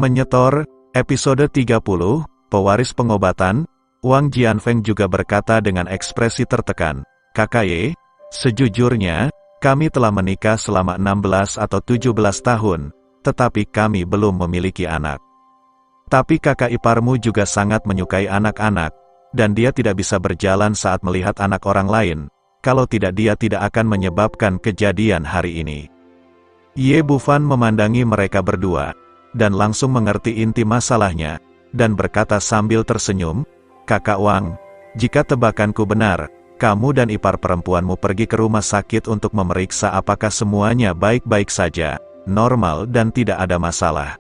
Menyetor, episode 30, pewaris pengobatan. Wang Jianfeng juga berkata dengan ekspresi tertekan, "Kakak Ye, sejujurnya, kami telah menikah selama 16 atau 17 tahun, tetapi kami belum memiliki anak. Tapi kakak iparmu juga sangat menyukai anak-anak, dan dia tidak bisa berjalan saat melihat anak orang lain, kalau tidak dia tidak akan menyebabkan kejadian hari ini." Ye Bufan memandangi mereka berdua, dan langsung mengerti inti masalahnya, dan berkata sambil tersenyum, "Kakak Wang, jika tebakanku benar, kamu dan ipar perempuanmu pergi ke rumah sakit untuk memeriksa apakah semuanya baik-baik saja, normal dan tidak ada masalah."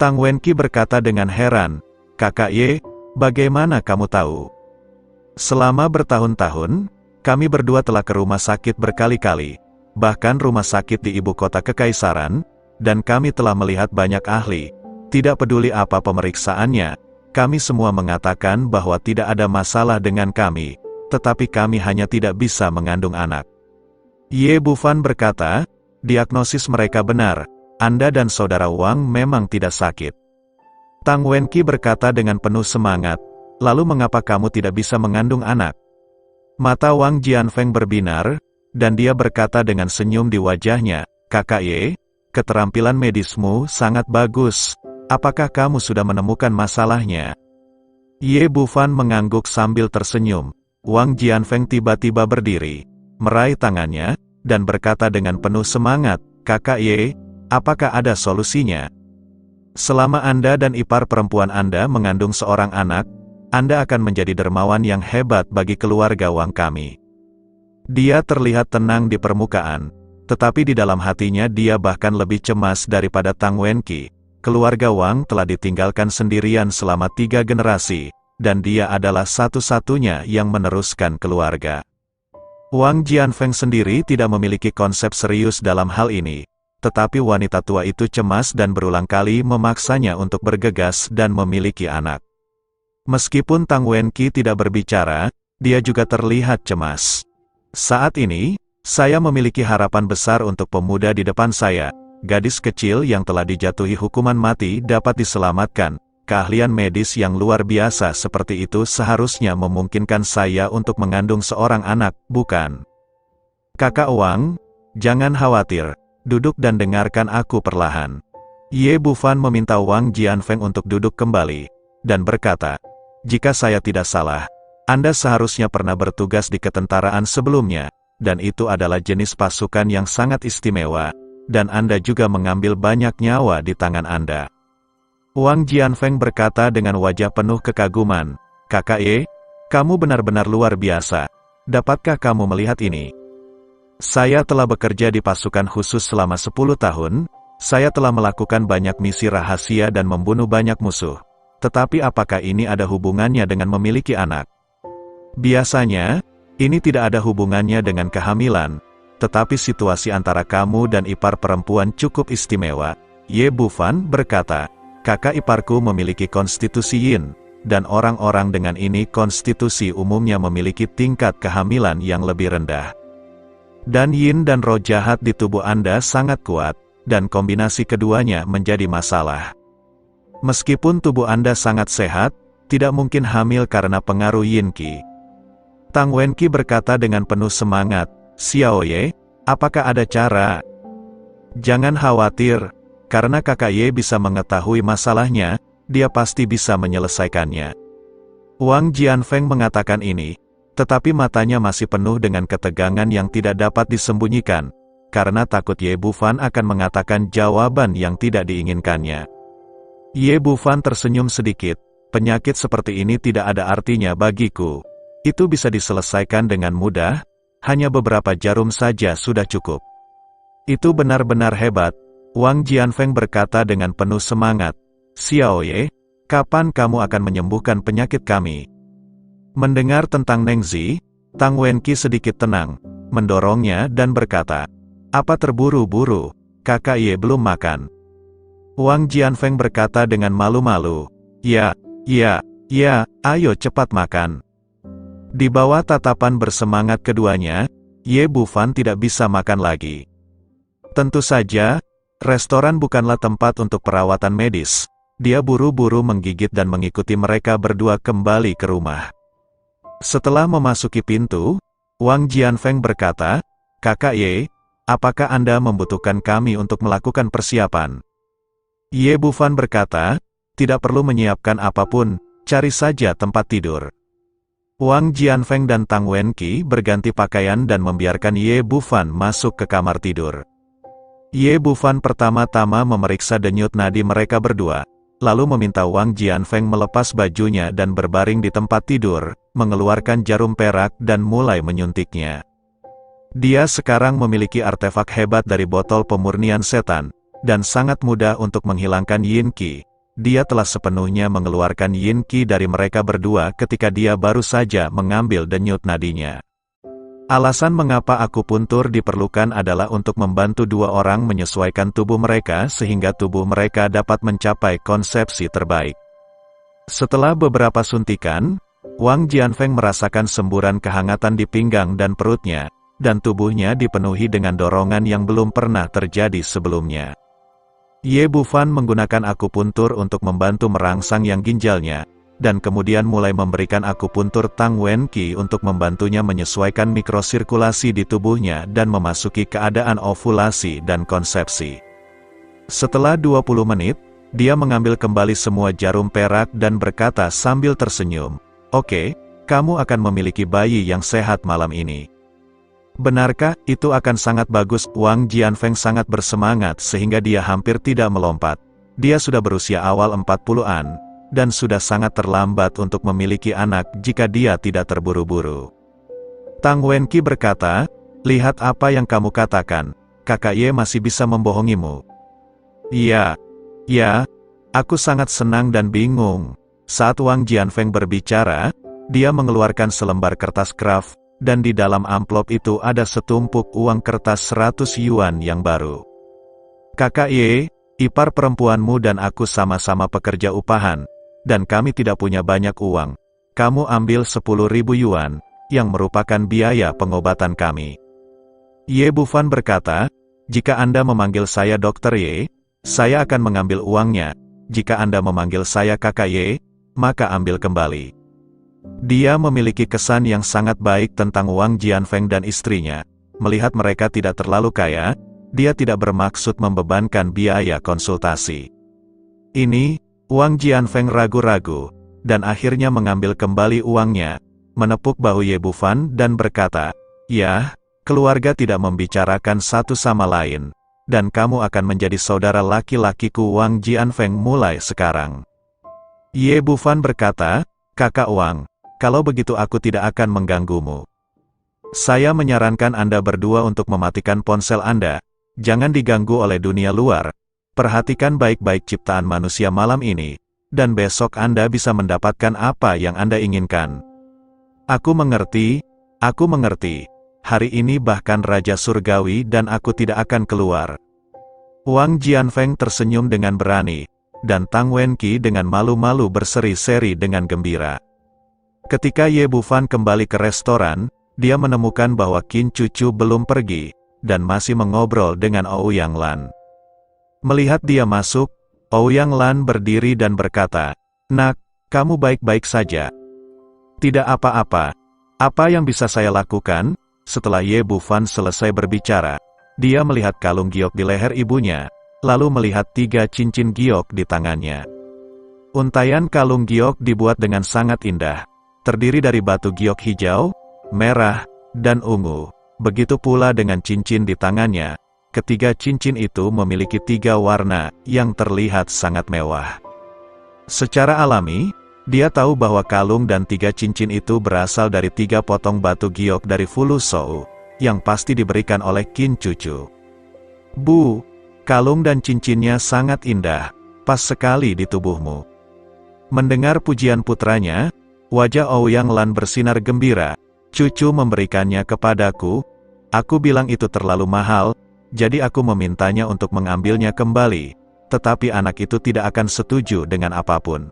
Tang Wenqi berkata dengan heran, "Kakak Ye, bagaimana kamu tahu?" "Selama bertahun-tahun, kami berdua telah ke rumah sakit berkali-kali, bahkan rumah sakit di ibu kota kekaisaran, dan kami telah melihat banyak ahli. Tidak peduli apa pemeriksaannya, kami semua mengatakan bahwa tidak ada masalah dengan kami, tetapi kami hanya tidak bisa mengandung anak." Ye Bufan berkata, "Diagnosis mereka benar, Anda dan saudara Wang memang tidak sakit." Tang Wenqi berkata dengan penuh semangat, "Lalu mengapa kamu tidak bisa mengandung anak?" Mata Wang Jianfeng berbinar, dan dia berkata dengan senyum di wajahnya, "Kakak Ye, keterampilan medismu sangat bagus. Apakah kamu sudah menemukan masalahnya?" Ye Bufan mengangguk sambil tersenyum. Wang Jianfeng tiba-tiba berdiri, meraih tangannya, dan berkata dengan penuh semangat, "Kakak Ye, apakah ada solusinya? Selama Anda dan ipar perempuan Anda mengandung seorang anak, Anda akan menjadi dermawan yang hebat bagi keluarga Wang kami." Dia terlihat tenang di permukaan, tetapi di dalam hatinya dia bahkan lebih cemas daripada Tang Wenqi. Keluarga Wang telah ditinggalkan sendirian selama 3 generasi, dan dia adalah satu-satunya yang meneruskan keluarga. Wang Jianfeng sendiri tidak memiliki konsep serius dalam hal ini, tetapi wanita tua itu cemas dan berulang kali memaksanya untuk bergegas dan memiliki anak. Meskipun Tang Wenqi tidak berbicara, dia juga terlihat cemas. "Saat ini, saya memiliki harapan besar untuk pemuda di depan saya. Gadis kecil yang telah dijatuhi hukuman mati dapat diselamatkan. Keahlian medis yang luar biasa seperti itu seharusnya memungkinkan saya untuk mengandung seorang anak, bukan? Kakak Wang, jangan khawatir, duduk dan dengarkan aku perlahan." Ye Bufan meminta Wang Jianfeng untuk duduk kembali, dan berkata, "Jika saya tidak salah, Anda seharusnya pernah bertugas di ketentaraan sebelumnya, dan itu adalah jenis pasukan yang sangat istimewa, dan Anda juga mengambil banyak nyawa di tangan Anda." Wang Jianfeng berkata dengan wajah penuh kekaguman, "Kakak Ye, kamu benar-benar luar biasa. Dapatkah kamu melihat ini? Saya telah bekerja di pasukan khusus selama 10 tahun, saya telah melakukan banyak misi rahasia dan membunuh banyak musuh. Tetapi apakah ini ada hubungannya dengan memiliki anak? Biasanya, ini tidak ada hubungannya dengan kehamilan, tetapi situasi antara kamu dan ipar perempuan cukup istimewa." Ye Bufan berkata, "Kakak iparku memiliki konstitusi yin, dan orang-orang dengan ini konstitusi umumnya memiliki tingkat kehamilan yang lebih rendah. Dan yin dan roh jahat di tubuh Anda sangat kuat, dan kombinasi keduanya menjadi masalah. Meskipun tubuh Anda sangat sehat, tidak mungkin hamil karena pengaruh yin qi." Tang Wenqi berkata dengan penuh semangat, "Xiao Ye, apakah ada cara?" "Jangan khawatir, karena kakak Ye bisa mengetahui masalahnya, dia pasti bisa menyelesaikannya." Wang Jianfeng mengatakan ini, tetapi matanya masih penuh dengan ketegangan yang tidak dapat disembunyikan, karena takut Ye Bufan akan mengatakan jawaban yang tidak diinginkannya. Ye Bufan tersenyum sedikit, "Penyakit seperti ini tidak ada artinya bagiku. Itu bisa diselesaikan dengan mudah, hanya beberapa jarum saja sudah cukup." "Itu benar-benar hebat," Wang Jianfeng berkata dengan penuh semangat. "Xiao Ye, kapan kamu akan menyembuhkan penyakit kami?" Mendengar tentang Nengzi, Tang Wenqi sedikit tenang, mendorongnya dan berkata, "Apa terburu-buru? Kakak Ye belum makan." Wang Jianfeng berkata dengan malu-malu, Ya, ayo cepat makan." Di bawah tatapan bersemangat keduanya, Ye Bufan tidak bisa makan lagi. Tentu saja, Restoran bukanlah tempat untuk perawatan medis. Dia buru-buru menggigit dan mengikuti mereka berdua kembali ke rumah. Setelah memasuki pintu, Wang Jianfeng berkata, "Kakak Ye, apakah Anda membutuhkan kami untuk melakukan persiapan?" Ye Bufan berkata, "Tidak perlu menyiapkan apapun, cari saja tempat tidur." Wang Jianfeng dan Tang Wenqi berganti pakaian dan membiarkan Ye Bufan masuk ke kamar tidur. Ye Bufan pertama-tama memeriksa denyut nadi mereka berdua, lalu meminta Wang Jianfeng melepas bajunya dan berbaring di tempat tidur, mengeluarkan jarum perak dan mulai menyuntiknya. Dia sekarang memiliki artefak hebat dari botol pemurnian setan, dan sangat mudah untuk menghilangkan Yin Qi. Dia telah sepenuhnya mengeluarkan Yin Qi dari mereka berdua ketika dia baru saja mengambil denyut nadinya. Alasan mengapa akupuntur diperlukan adalah untuk membantu dua orang menyesuaikan tubuh mereka sehingga tubuh mereka dapat mencapai konsepsi terbaik. Setelah beberapa suntikan, Wang Jianfeng merasakan semburan kehangatan di pinggang dan perutnya, dan tubuhnya dipenuhi dengan dorongan yang belum pernah terjadi sebelumnya. Ye Bufan menggunakan akupuntur untuk membantu merangsang yang ginjalnya, dan kemudian mulai memberikan akupuntur Tang Wenqi untuk membantunya menyesuaikan mikrosirkulasi di tubuhnya dan memasuki keadaan ovulasi dan konsepsi. Setelah 20 menit, dia mengambil kembali semua jarum perak dan berkata sambil tersenyum, "Oke, kamu akan memiliki bayi yang sehat malam ini." "Benarkah itu akan sangat bagus?" Wang Jianfeng sangat bersemangat sehingga dia hampir tidak melompat. Dia sudah berusia awal 40-an. Dan sudah sangat terlambat untuk memiliki anak jika dia tidak terburu-buru. Tang Wenqi berkata, "Lihat apa yang kamu katakan, Kakak Ye masih bisa membohongimu." Ya, aku sangat senang dan bingung." Saat Wang Jianfeng berbicara, dia mengeluarkan selembar kertas kraft, dan di dalam amplop itu ada setumpuk uang kertas 100 yuan yang baru. "Kakak Ye, ipar perempuanmu dan aku sama-sama pekerja upahan, dan kami tidak punya banyak uang. Kamu ambil 10.000 yuan, yang merupakan biaya pengobatan kami." Ye Bufan berkata, "Jika Anda memanggil saya Dr. Ye, saya akan mengambil uangnya. Jika Anda memanggil saya Kakak Ye, maka ambil kembali." Dia memiliki kesan yang sangat baik tentang Wang Jianfeng dan istrinya. Melihat mereka tidak terlalu kaya, dia tidak bermaksud membebankan biaya konsultasi. Ini, Wang Jianfeng ragu-ragu, dan akhirnya mengambil kembali uangnya, menepuk bahu Ye Bufan dan berkata, "Ya, keluarga tidak membicarakan satu sama lain, dan kamu akan menjadi saudara laki-lakiku." Wang Jianfeng mulai sekarang. Ye Bufan berkata, "Kakak Wang, kalau begitu aku tidak akan mengganggumu. Saya menyarankan Anda berdua untuk mematikan ponsel Anda, jangan diganggu oleh dunia luar. Perhatikan baik-baik ciptaan manusia malam ini, dan besok Anda bisa mendapatkan apa yang Anda inginkan." Aku mengerti. Hari ini bahkan Raja Surgawi dan aku tidak akan keluar." Wang Jianfeng tersenyum dengan berani, dan Tang Wenqi dengan malu-malu berseri-seri dengan gembira. Ketika Ye Bufan kembali ke restoran, dia menemukan bahwa Qin Cucu belum pergi, dan masih mengobrol dengan Ouyang Lan. Melihat dia masuk, Ouyang Lan berdiri dan berkata, "Nak, kamu baik-baik saja?" "Tidak apa-apa. Apa yang bisa saya lakukan?" Setelah Ye Bufan selesai berbicara, dia melihat kalung giok di leher ibunya, lalu melihat 3 cincin giok di tangannya. Untaian kalung giok dibuat dengan sangat indah, terdiri dari batu giok hijau, merah, dan ungu. Begitu pula dengan cincin di tangannya. Ketiga cincin itu memiliki 3 warna yang terlihat sangat mewah. Secara alami, dia tahu bahwa kalung dan 3 cincin itu berasal dari 3 potong batu giok dari Fulu Shou, yang pasti diberikan oleh Qin Cucu. "Bu, kalung dan cincinnya sangat indah, pas sekali di tubuhmu." Mendengar pujian putranya, wajah Ouyang Lan bersinar gembira. "Cucu memberikannya kepadaku. Aku bilang itu terlalu mahal, jadi aku memintanya untuk mengambilnya kembali, tetapi anak itu tidak akan setuju dengan apapun."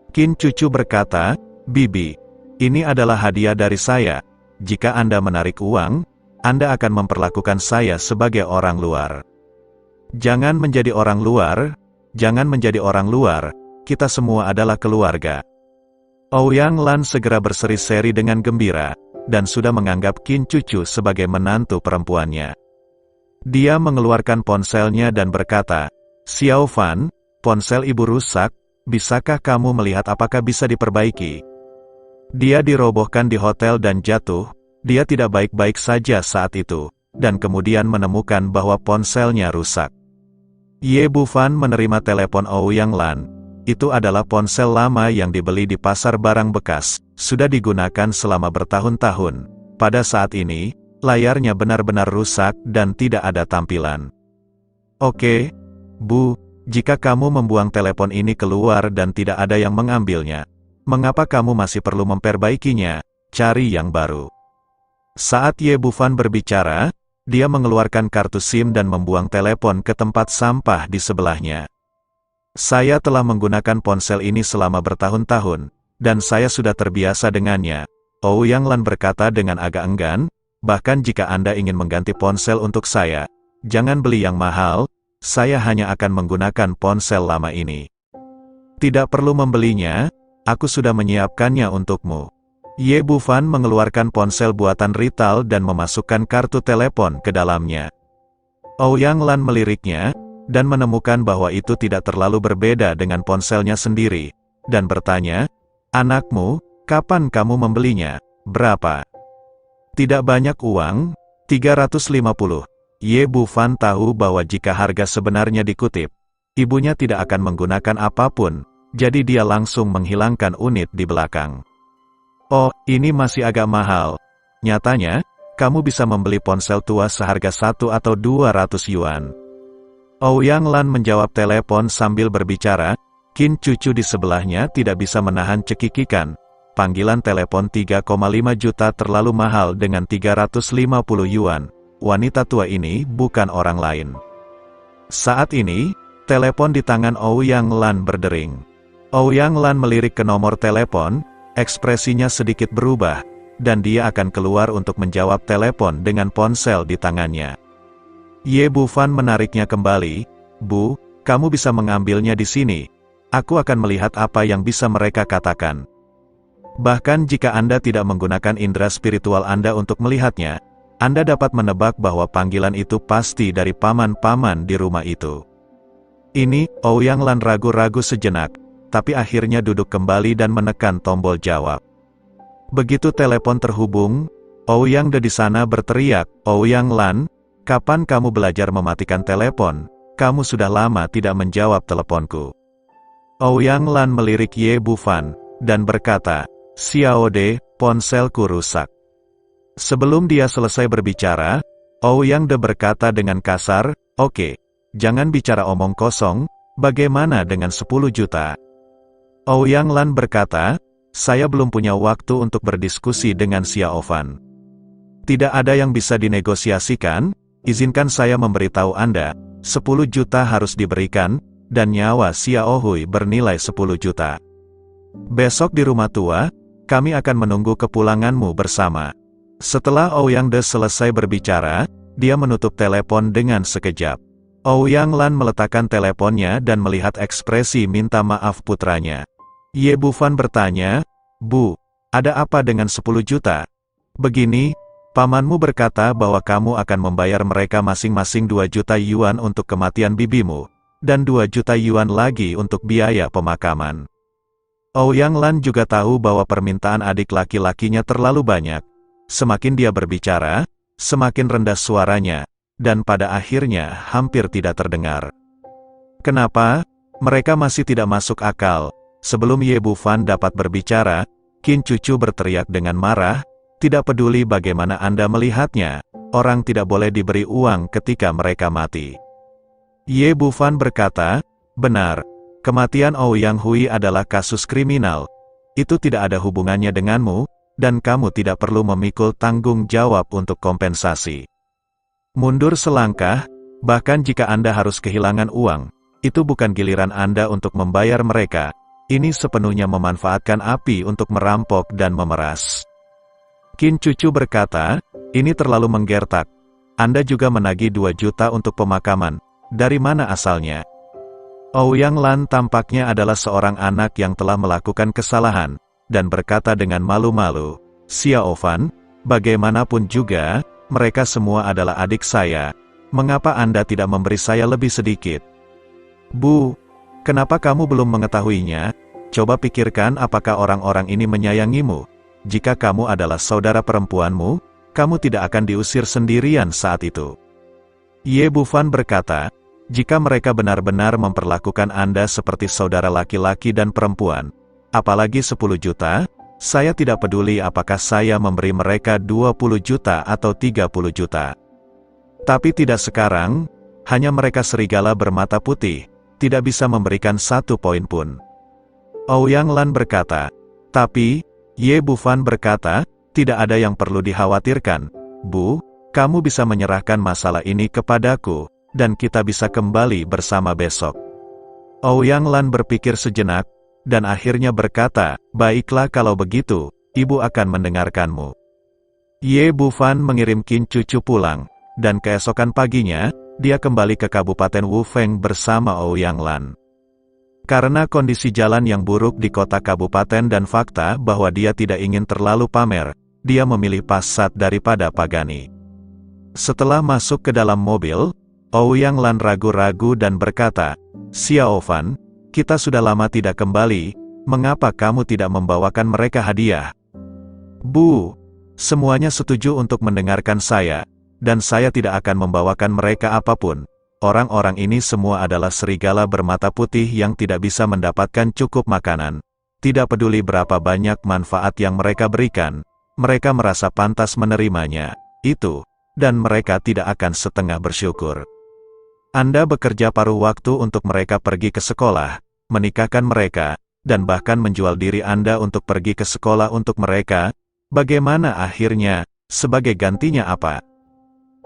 Qin Cucu berkata, "Bibi, ini adalah hadiah dari saya. Jika Anda menarik uang, Anda akan memperlakukan saya sebagai orang luar." Jangan menjadi orang luar, jangan menjadi orang luar, kita semua adalah keluarga. Ouyang Lan segera berseri-seri dengan gembira, dan sudah menganggap Qin Cucu sebagai menantu perempuannya. Dia mengeluarkan ponselnya dan berkata, "Xiao Fan, ponsel ibu rusak, bisakah kamu melihat apakah bisa diperbaiki?" Dia dirobohkan di hotel dan jatuh, dia tidak baik-baik saja saat itu, dan kemudian menemukan bahwa ponselnya rusak. Ye Bufan menerima telepon Ouyang Lan. Itu adalah ponsel lama yang dibeli di pasar barang bekas, sudah digunakan selama bertahun-tahun. Pada saat ini, layarnya benar-benar rusak dan tidak ada tampilan. "Oke, Bu, jika kamu membuang telepon ini keluar dan tidak ada yang mengambilnya, mengapa kamu masih perlu memperbaikinya? Cari yang baru." Saat Ye Bufan berbicara, dia mengeluarkan kartu SIM dan membuang telepon ke tempat sampah di sebelahnya. "Saya telah menggunakan ponsel ini selama bertahun-tahun, dan saya sudah terbiasa dengannya," Ouyang Lan berkata dengan agak enggan, "bahkan jika Anda ingin mengganti ponsel untuk saya, jangan beli yang mahal, saya hanya akan menggunakan ponsel lama ini." "Tidak perlu membelinya, aku sudah menyiapkannya untukmu." Ye Bufan mengeluarkan ponsel buatan Rital dan memasukkan kartu telepon ke dalamnya. Ouyang Lan meliriknya, dan menemukan bahwa itu tidak terlalu berbeda dengan ponselnya sendiri, dan bertanya, "Anakmu, kapan kamu membelinya? Berapa?" "Tidak banyak uang, 350. Ye Bufan tahu bahwa jika harga sebenarnya dikutip, ibunya tidak akan menggunakan apapun, jadi dia langsung menghilangkan unit di belakang. "Oh, ini masih agak mahal. Nyatanya, kamu bisa membeli ponsel tua seharga 1 atau 200 yuan. Ouyang Lan menjawab telepon sambil berbicara. Qin Cucu di sebelahnya tidak bisa menahan cekikikan. Panggilan telepon 3,5 juta terlalu mahal dengan 350 yuan. Wanita tua ini bukan orang lain. Saat ini, telepon di tangan Ouyang Lan berdering. Ouyang Lan melirik ke nomor telepon, ekspresinya sedikit berubah, dan dia akan keluar untuk menjawab telepon dengan ponsel di tangannya. Ye Bufan menariknya kembali. "Bu, kamu bisa mengambilnya di sini. Aku akan melihat apa yang bisa mereka katakan. Bahkan jika Anda tidak menggunakan indera spiritual Anda untuk melihatnya, Anda dapat menebak bahwa panggilan itu pasti dari paman-paman di rumah itu." Ini, Ouyang Lan ragu-ragu sejenak, tapi akhirnya duduk kembali dan menekan tombol jawab. Begitu telepon terhubung, Ouyang De di sana berteriak, "Ouyang Lan, kapan kamu belajar mematikan telepon? Kamu sudah lama tidak menjawab teleponku." Ouyang Lan melirik Ye Bufan, dan berkata, "Xiao De, ponselku rusak." Sebelum dia selesai berbicara, Ouyang De berkata dengan kasar, "Oke, jangan bicara omong kosong, bagaimana dengan 10 juta? Ouyang Lan berkata, "Saya belum punya waktu untuk berdiskusi dengan Xiao Fan. Tidak ada yang bisa dinegosiasikan. Izinkan saya memberitahu Anda, 10 juta harus diberikan, dan nyawa Xiao Hui bernilai 10 juta. Besok di rumah tua, kami akan menunggu kepulanganmu bersama." Setelah Ouyang De selesai berbicara, dia menutup telepon dengan sekejap. Ouyang Lan meletakkan teleponnya dan melihat ekspresi minta maaf putranya. Ye Bufan bertanya, "Bu, ada apa dengan 10 juta? Begini, pamanmu berkata bahwa kamu akan membayar mereka masing-masing 2 juta yuan untuk kematian bibimu, dan 2 juta yuan lagi untuk biaya pemakaman." Ouyang Lan juga tahu bahwa permintaan adik laki-lakinya terlalu banyak. Semakin dia berbicara, semakin rendah suaranya, dan pada akhirnya hampir tidak terdengar. "Kenapa? Mereka masih tidak masuk akal." Sebelum Ye Bufan dapat berbicara, Qin Cucu berteriak dengan marah, "Tidak peduli bagaimana Anda melihatnya, orang tidak boleh diberi uang ketika mereka mati." Ye Bufan berkata, "Benar, kematian Ouyang Hui adalah kasus kriminal. Itu tidak ada hubungannya denganmu, dan kamu tidak perlu memikul tanggung jawab untuk kompensasi. Mundur selangkah, bahkan jika Anda harus kehilangan uang, itu bukan giliran Anda untuk membayar mereka. Ini sepenuhnya memanfaatkan api untuk merampok dan memeras." Qin Cucu berkata, "Ini terlalu menggertak. Anda juga menagih 2 juta untuk pemakaman. dari mana asalnya? Ouyang Lan tampaknya adalah seorang anak yang telah melakukan kesalahan, dan berkata dengan malu-malu, Xiao Fan, bagaimanapun juga, mereka semua adalah adik saya. Mengapa Anda tidak memberi saya lebih sedikit? Bu, kenapa kamu belum mengetahuinya? Coba pikirkan apakah orang-orang ini menyayangimu. Jika kamu adalah saudara perempuanmu, kamu tidak akan diusir sendirian saat itu. Ye Bufan berkata, jika mereka benar-benar memperlakukan Anda seperti saudara laki-laki dan perempuan, apalagi 10 juta, saya tidak peduli apakah saya memberi mereka 20 juta atau 30 juta. Tapi tidak sekarang, hanya mereka serigala bermata putih, tidak bisa memberikan 1 poin pun. Ouyang Lan berkata, tapi, Ye Bufan berkata, tidak ada yang perlu dikhawatirkan. Bu, kamu bisa menyerahkan masalah ini kepadaku, dan kita bisa kembali bersama besok. Ouyang Lan berpikir sejenak, dan akhirnya berkata, baiklah kalau begitu, ibu akan mendengarkanmu. Ye Bufan mengirim Qin Cucu pulang, dan keesokan paginya, dia kembali ke Kabupaten Wufeng bersama Ouyang Lan. Karena kondisi jalan yang buruk di kota kabupaten dan fakta bahwa dia tidak ingin terlalu pamer, dia memilih Passat daripada Pagani. Setelah masuk ke dalam mobil, Ouyang Lan ragu-ragu dan berkata, Xiao Fan, kita sudah lama tidak kembali, mengapa kamu tidak membawakan mereka hadiah? Bu, semuanya setuju untuk mendengarkan saya, dan saya tidak akan membawakan mereka apapun. Orang-orang ini semua adalah serigala bermata putih yang tidak bisa mendapatkan cukup makanan. Tidak peduli berapa banyak manfaat yang mereka berikan, mereka merasa pantas menerimanya, itu, dan mereka tidak akan setengah bersyukur. Anda bekerja paruh waktu untuk mereka pergi ke sekolah, menikahkan mereka, dan bahkan menjual diri Anda untuk pergi ke sekolah untuk mereka. Bagaimana akhirnya, sebagai gantinya apa?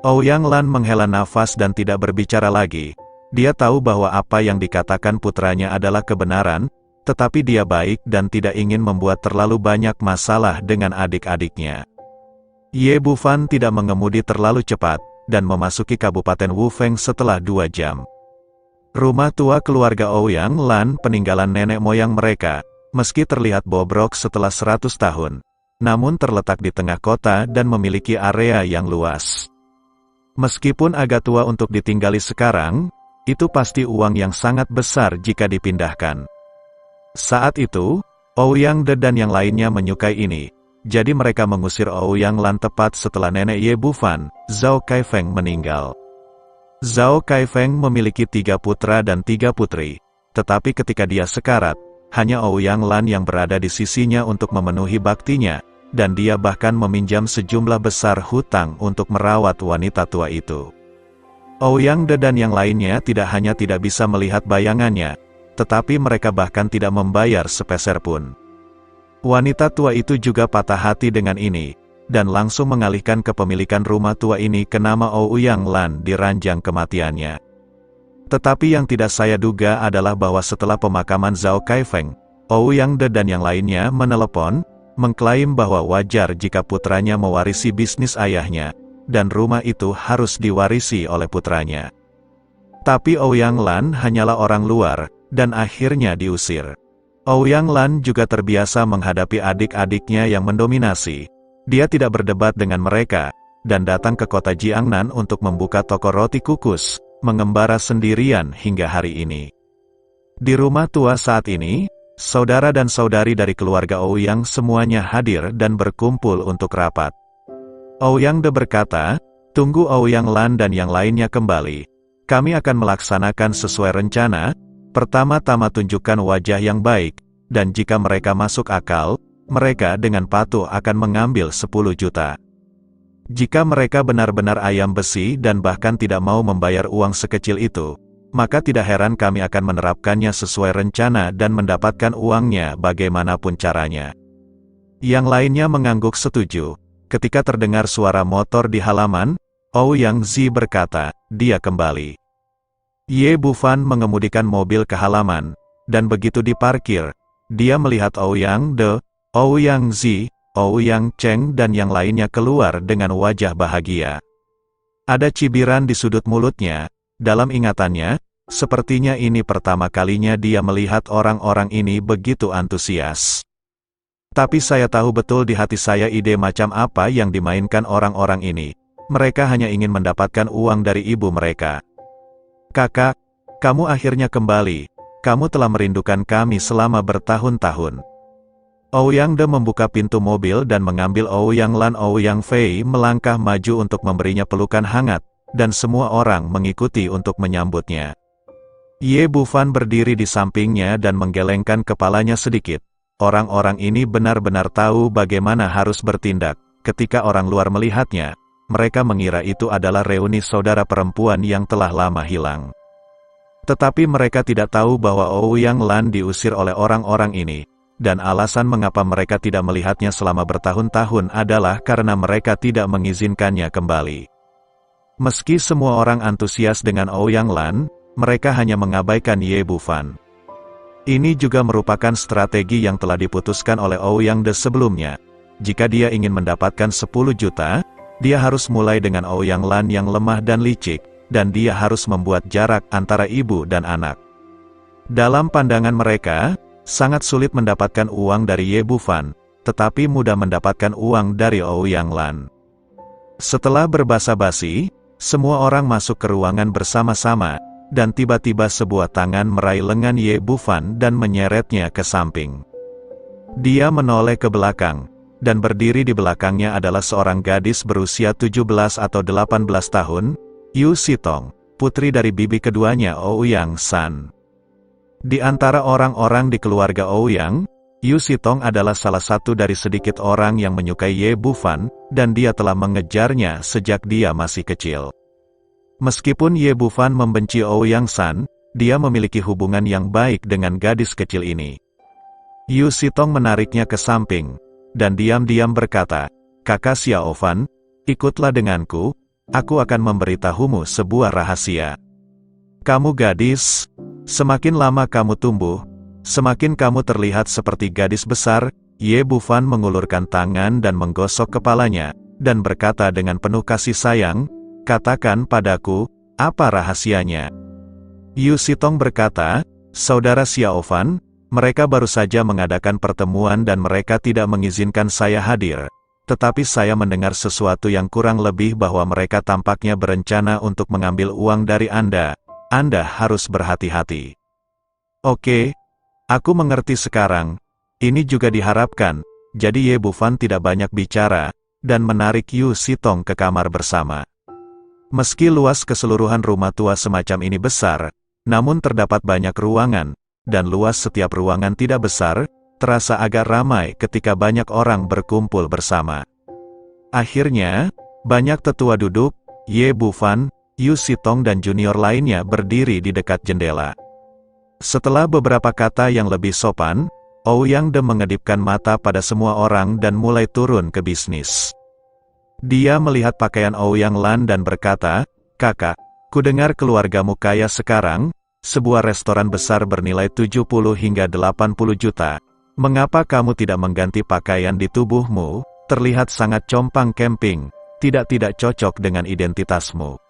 Ouyang Lan menghela nafas dan tidak berbicara lagi. Dia tahu bahwa apa yang dikatakan putranya adalah kebenaran, tetapi dia baik dan tidak ingin membuat terlalu banyak masalah dengan adik-adiknya. Ye Bufan tidak mengemudi terlalu cepat, dan memasuki Kabupaten Wufeng setelah 2 jam. Rumah tua keluarga Ouyang Lan peninggalan nenek moyang mereka, meski terlihat bobrok setelah 100 tahun, namun terletak di tengah kota dan memiliki area yang luas. Meskipun agak tua untuk ditinggali sekarang, itu pasti uang yang sangat besar jika dipindahkan. Saat itu, Ouyang De dan yang lainnya menyukai ini, jadi mereka mengusir Ouyang Lan tepat setelah nenek Ye Bufan, Zhao Kaifeng meninggal. Zhao Kaifeng memiliki 3 putra dan 3 putri, tetapi ketika dia sekarat, hanya Ouyang Lan yang berada di sisinya untuk memenuhi baktinya, dan dia bahkan meminjam sejumlah besar hutang untuk merawat wanita tua itu. Ouyang De dan yang lainnya tidak hanya tidak bisa melihat bayangannya, tetapi mereka bahkan tidak membayar sepeser pun. Wanita tua itu juga patah hati dengan ini, dan langsung mengalihkan kepemilikan rumah tua ini ke nama Ouyang Lan di ranjang kematiannya. Tetapi yang tidak saya duga adalah bahwa setelah pemakaman Zhao Kaifeng, Ouyang De dan yang lainnya menelepon, mengklaim bahwa wajar jika putranya mewarisi bisnis ayahnya, dan rumah itu harus diwarisi oleh putranya. Tapi Ouyang Lan hanyalah orang luar, dan akhirnya diusir. Ouyang Lan juga terbiasa menghadapi adik-adiknya yang mendominasi. Dia tidak berdebat dengan mereka, dan datang ke kota Jiangnan untuk membuka toko roti kukus, mengembara sendirian hingga hari ini. Di rumah tua saat ini, saudara dan saudari dari keluarga Ouyang semuanya hadir dan berkumpul untuk rapat. Ouyang De berkata, tunggu Ouyang Lan dan yang lainnya kembali. Kami akan melaksanakan sesuai rencana. Pertama-tama tunjukkan wajah yang baik, dan jika mereka masuk akal, mereka dengan patuh akan mengambil 10 juta. Jika mereka benar-benar ayam besi dan bahkan tidak mau membayar uang sekecil itu, maka tidak heran kami akan menerapkannya sesuai rencana dan mendapatkan uangnya bagaimanapun caranya. Yang lainnya mengangguk setuju. Ketika terdengar suara motor di halaman, Ouyang Zi berkata, dia kembali. Ye Bufan mengemudikan mobil ke halaman, dan begitu diparkir, dia melihat Ouyang De, Ouyang Zi, Ouyang Cheng dan yang lainnya keluar dengan wajah bahagia. Ada cibiran di sudut mulutnya, Dalam ingatannya, sepertinya ini pertama kalinya dia melihat orang-orang ini begitu antusias. Tapi saya tahu betul di hati saya ide macam apa yang dimainkan orang-orang ini. Mereka hanya ingin mendapatkan uang dari ibu mereka. Kakak, kamu akhirnya kembali. Kamu telah merindukan kami selama bertahun-tahun. Ouyang De membuka pintu mobil dan mengambil Ouyang Lan. Ouyang Fei melangkah maju untuk memberinya pelukan hangat, dan semua orang mengikuti untuk menyambutnya. Ye Bufan berdiri di sampingnya dan menggelengkan kepalanya sedikit. Orang-orang ini benar-benar tahu bagaimana harus bertindak. Ketika orang luar melihatnya, mereka mengira itu adalah reuni saudara perempuan yang telah lama hilang. Tetapi mereka tidak tahu bahwa Ouyang Lan diusir oleh orang-orang ini. Dan alasan mengapa mereka tidak melihatnya selama bertahun-tahun adalah karena mereka tidak mengizinkannya kembali. Meski semua orang antusias dengan Ouyang Lan, mereka hanya mengabaikan Ye Bufan. Ini juga merupakan strategi yang telah diputuskan oleh Ouyang De sebelumnya. Jika dia ingin mendapatkan 10 juta, dia harus mulai dengan Ouyang Lan yang lemah dan licik, dan dia harus membuat jarak antara ibu dan anak. Dalam pandangan mereka, sangat sulit mendapatkan uang dari Ye Bufan, tetapi mudah mendapatkan uang dari Ouyang Lan. Setelah berbasa-basi, semua orang masuk ke ruangan bersama-sama, dan tiba-tiba sebuah tangan meraih lengan Ye Bufan dan menyeretnya ke samping. Dia menoleh ke belakang, dan berdiri di belakangnya adalah seorang gadis berusia 17 atau 18 tahun, Yu Sitong, putri dari bibi keduanya Ouyang San. Di antara orang-orang di keluarga Ouyang, Yu Sitong adalah salah satu dari sedikit orang yang menyukai Ye Bufan, dan dia telah mengejarnya sejak dia masih kecil. Meskipun Ye Bufan membenci Ouyang San, dia memiliki hubungan yang baik dengan gadis kecil ini. Yu Sitong menariknya ke samping, dan diam-diam berkata, "Kakak Xiao Fan, ikutlah denganku, aku akan memberitahumu sebuah rahasia. Kamu gadis, semakin lama kamu tumbuh, semakin kamu terlihat seperti gadis besar." Ye Bufan mengulurkan tangan dan menggosok kepalanya, dan berkata dengan penuh kasih sayang, "Katakan padaku, apa rahasianya?" Yu Sitong berkata, "Saudara Xiao Fan, mereka baru saja mengadakan pertemuan dan mereka tidak mengizinkan saya hadir. Tetapi saya mendengar sesuatu yang kurang lebih bahwa mereka tampaknya berencana untuk mengambil uang dari Anda. Anda harus berhati-hati." "Oke, aku mengerti sekarang. Ini juga diharapkan." Jadi Ye Bufan tidak banyak bicara, dan menarik Yu Sitong ke kamar bersama. Meski luas keseluruhan rumah tua semacam ini besar, namun terdapat banyak ruangan, dan luas setiap ruangan tidak besar, terasa agak ramai ketika banyak orang berkumpul bersama. Akhirnya, banyak tetua duduk, Ye Bufan, Yu Sitong dan junior lainnya berdiri di dekat jendela. Setelah beberapa kata yang lebih sopan, Ouyang De mengedipkan mata pada semua orang dan mulai turun ke bisnis. Dia melihat pakaian Ouyang Lan dan berkata, "Kakak, kudengar keluargamu kaya sekarang, sebuah restoran besar bernilai 70 hingga 80 juta. Mengapa kamu tidak mengganti pakaian di tubuhmu? Terlihat sangat compang-camping, tidak cocok dengan identitasmu."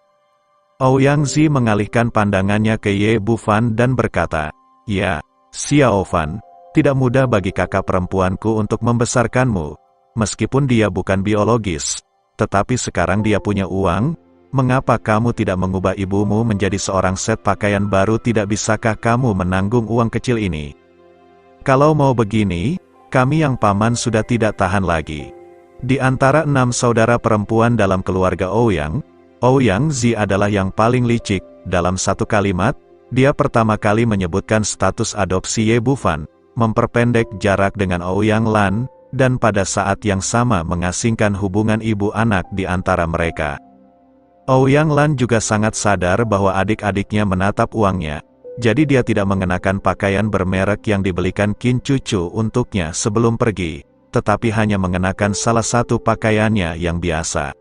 Ouyang Zi mengalihkan pandangannya ke Ye Bufan dan berkata, "Ya, Xiao Fan, tidak mudah bagi kakak perempuanku untuk membesarkanmu. Meskipun dia bukan biologis, tetapi sekarang dia punya uang. Mengapa kamu tidak mengubah ibumu menjadi seorang set pakaian baru? Tidak bisakah kamu menanggung uang kecil ini? Kalau mau begini, kami yang paman sudah tidak tahan lagi." Di antara 6 saudara perempuan dalam keluarga Ouyang, Ouyang Zi adalah yang paling licik. Dalam satu kalimat, dia pertama kali menyebutkan status adopsi Ye Bufan, memperpendek jarak dengan Ouyang Lan, dan pada saat yang sama mengasingkan hubungan ibu anak di antara mereka. Ouyang Lan juga sangat sadar bahwa adik-adiknya menatap uangnya, jadi dia tidak mengenakan pakaian bermerek yang dibelikan Qin Cucu untuknya sebelum pergi, tetapi hanya mengenakan salah satu pakaiannya yang biasa.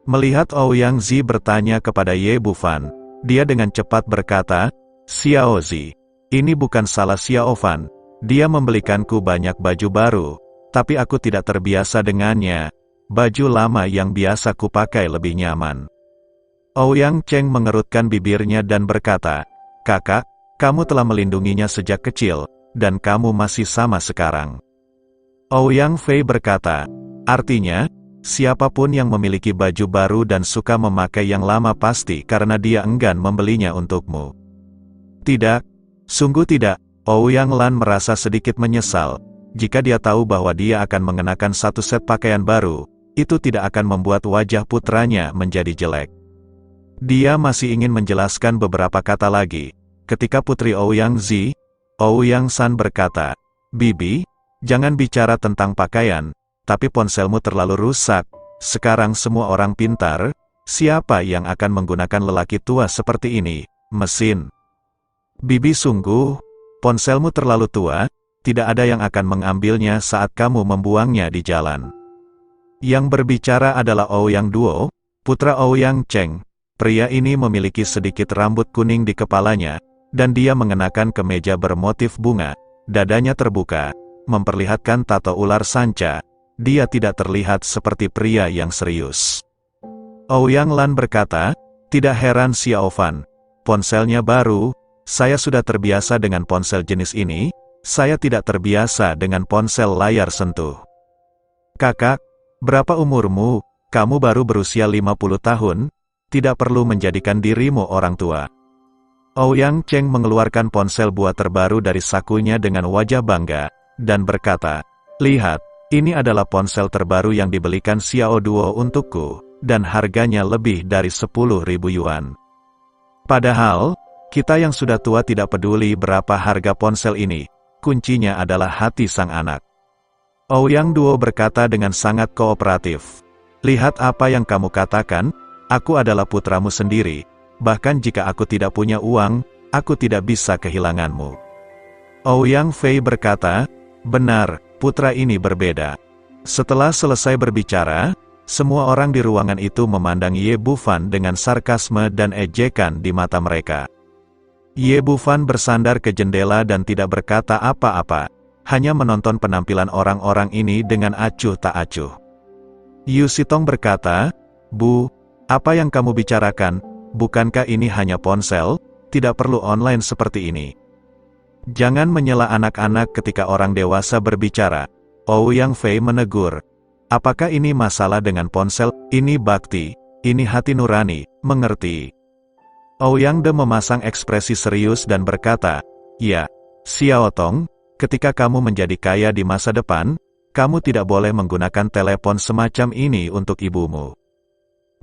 Melihat Ouyang Zi bertanya kepada Ye Bufan, dia dengan cepat berkata, "Xiao Zi, ini bukan salah Xiao Fan. Dia membelikanku banyak baju baru, tapi aku tidak terbiasa dengannya. Baju lama yang biasa kupakai lebih nyaman." Ouyang Cheng mengerutkan bibirnya dan berkata, "Kakak, kamu telah melindunginya sejak kecil, dan kamu masih sama sekarang." Ouyang Fei berkata, "Artinya, siapapun yang memiliki baju baru dan suka memakai yang lama pasti karena dia enggan membelinya untukmu." "Tidak, sungguh tidak." Ouyang Lan merasa sedikit menyesal. Jika dia tahu bahwa dia akan mengenakan satu set pakaian baru, itu tidak akan membuat wajah putranya menjadi jelek. Dia masih ingin menjelaskan beberapa kata lagi. Ketika putri Ouyang Zi, Ouyang San berkata, "Bibi, jangan bicara tentang pakaian, tapi ponselmu terlalu rusak. Sekarang semua orang pintar, siapa yang akan menggunakan lelaki tua seperti ini? Mesin." "Bibi sungguh, ponselmu terlalu tua, tidak ada yang akan mengambilnya saat kamu membuangnya di jalan." Yang berbicara adalah Ouyang Duo, putra Ouyang Cheng. Pria ini memiliki sedikit rambut kuning di kepalanya, dan dia mengenakan kemeja bermotif bunga. Dadanya terbuka, memperlihatkan tato ular sanca. Dia tidak terlihat seperti pria yang serius. Ouyang Lan berkata, "Tidak heran Xiao Fan. Ponselnya baru, saya sudah terbiasa dengan ponsel jenis ini, saya tidak terbiasa dengan ponsel layar sentuh." "Kakak, berapa umurmu? Kamu baru berusia 50 tahun, tidak perlu menjadikan dirimu orang tua." Ouyang Cheng mengeluarkan ponsel buah terbaru dari sakunya dengan wajah bangga, dan berkata, "Lihat, ini adalah ponsel terbaru yang dibelikan Xiao Duo untukku, dan harganya lebih dari 10.000 yuan. Padahal, kita yang sudah tua tidak peduli berapa harga ponsel ini, kuncinya adalah hati sang anak." Ouyang Duo berkata dengan sangat kooperatif, "Lihat apa yang kamu katakan, aku adalah putramu sendiri, bahkan jika aku tidak punya uang, aku tidak bisa kehilanganmu." Ouyang Fei berkata, "Benar, putra ini berbeda." Setelah selesai berbicara, semua orang di ruangan itu memandang Ye Bufan dengan sarkasme dan ejekan di mata mereka. Ye Bufan bersandar ke jendela dan tidak berkata apa-apa, hanya menonton penampilan orang-orang ini dengan acuh tak acuh. Yu Sitong berkata, "Bu, apa yang kamu bicarakan? Bukankah ini hanya ponsel? Tidak perlu online seperti ini." "Jangan menyela anak-anak ketika orang dewasa berbicara," Ouyang Fei menegur. "Apakah ini masalah dengan ponsel? Ini bakti, ini hati nurani, mengerti?" Ouyang De memasang ekspresi serius dan berkata, "Ya, Xiao Tong, ketika kamu menjadi kaya di masa depan, kamu tidak boleh menggunakan telepon semacam ini untuk ibumu."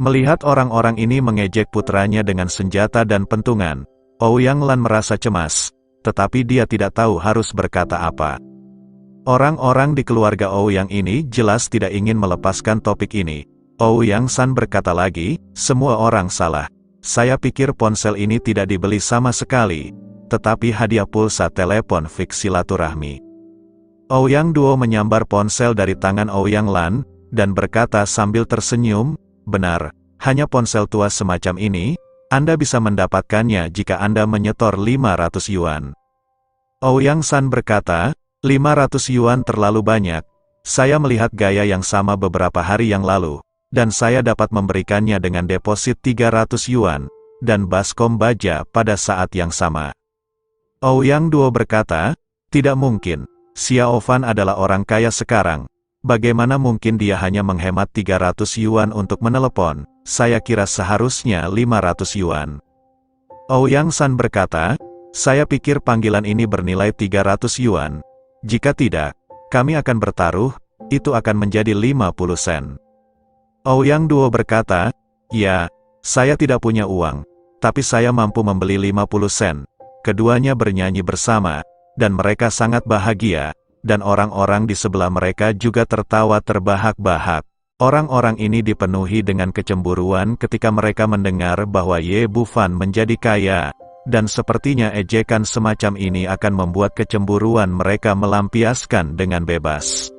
Melihat orang-orang ini mengejek putranya dengan senjata dan pentungan, Ouyang Lan merasa cemas, tetapi dia tidak tahu harus berkata apa. Orang-orang di keluarga Ouyang ini jelas tidak ingin melepaskan topik ini. Ouyang San berkata lagi, "Semua orang salah. Saya pikir ponsel ini tidak dibeli sama sekali, tetapi hadiah pulsa telepon fix silaturahmi." Ouyang Duo menyambar ponsel dari tangan Ouyang Lan, dan berkata sambil tersenyum, "Benar, hanya ponsel tua semacam ini, Anda bisa mendapatkannya jika Anda menyetor 500 yuan. Ouyang San berkata, 500 yuan terlalu banyak. Saya melihat gaya yang sama beberapa hari yang lalu, dan saya dapat memberikannya dengan deposit 300 yuan, dan baskom baja pada saat yang sama." Ouyang Duo berkata, "Tidak mungkin, Xiao Fan adalah orang kaya sekarang. Bagaimana mungkin dia hanya menghemat 300 yuan untuk menelepon? Saya kira seharusnya 500 yuan. Ouyang San berkata, "Saya pikir panggilan ini bernilai 300 yuan. Jika tidak, kami akan bertaruh, itu akan menjadi 50 sen. Ouyang Duo berkata, "Ya, saya tidak punya uang, tapi saya mampu membeli 50 sen. Keduanya bernyanyi bersama, dan mereka sangat bahagia, dan orang-orang di sebelah mereka juga tertawa terbahak-bahak. Orang-orang ini dipenuhi dengan kecemburuan ketika mereka mendengar bahwa Ye Bufan menjadi kaya, dan sepertinya ejekan semacam ini akan membuat kecemburuan mereka melampiaskan dengan bebas.